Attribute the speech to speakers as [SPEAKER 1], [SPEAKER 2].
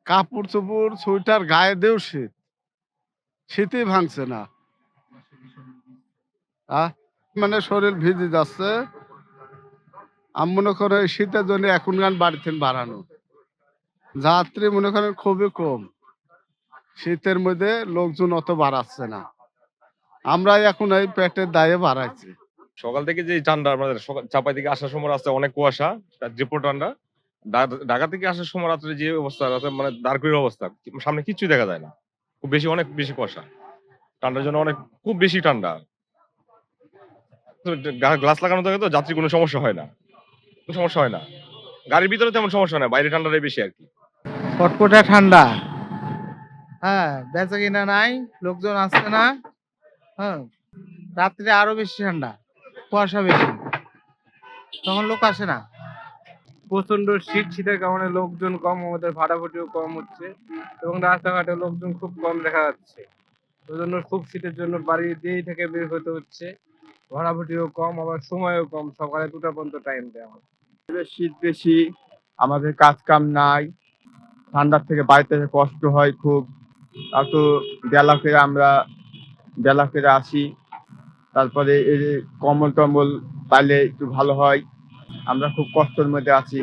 [SPEAKER 1] কাপড় চোপড় সোয়েটার গায়ে দেও শীত, শীতই ভাঙছে না। আহ মানে শরীর ভিজে যাচ্ছে। আমি মনে করি এই শীতের জন্য এখনকার বাড়িতে বাড়ানো যাত্রী মনে করেন খুবই কম। শীতের মধ্যে লোকজন অত বাড়াচ্ছে না, আমরা এখন এই পেটের দায়ে বাড়াইছি।
[SPEAKER 2] সকাল থেকে যে ঠান্ডা আমাদের চাপাই থেকে আসার সময় রাস্তায় অনেক কুয়াশা, রিপোর্ট ঠান্ডা। ঢাকা থেকে আসার সময় রাত্রে যে অবস্থা আছে মানে দারকুড়ির অবস্থা, সামনে কিছুই দেখা যায় না, খুব বেশি অনেক বেশি কুয়াশা। ঠান্ডার জন্য অনেক খুব বেশি ঠান্ডা। গ্লাস লাগানো থাকে তো যাত্রী কোনো সমস্যা হয় না, কোনো সমস্যা হয় না। গাড়ির ভিতরে তেমন সমস্যা হয় না, বাইরে ঠান্ডাটাই বেশি আর কি।
[SPEAKER 3] কটকটা ঠান্ডা। হ্যাঁ, বেচা কিনা নাই, লোকজন আসছে না। হ্যাঁ, রাত্রে আরো বেশি ঠান্ডা, কুয়াশা বেশি, তখন লোক আসে না।
[SPEAKER 4] প্রচন্ড শীত, শীতের কারণে লোকজন কম, আমাদের ভাড়াভুটিও কম হচ্ছে এবং রাস্তাঘাটে লোকজন খুব কম দেখা যাচ্ছে। ওই জন্য খুব শীতের জন্য বাড়ি দিয়েই থেকে বের হতে হচ্ছে। ভাড়াভুটিও কম, আবার সময়ও কম, সকালে 2টা পর্যন্ত টাইম দেওয়া হয়।
[SPEAKER 5] শীত বেশি, আমাদের কাজ কাম নাই, ঠান্ডার থেকে বাড়িতে কষ্ট হয় খুব। আর তো বেলা ফেরে আসি, তারপরে এই যে কম্বল টম্বল পাইলে একটু ভালো হয়। আমরা খুব কষ্টের মধ্যে আছি।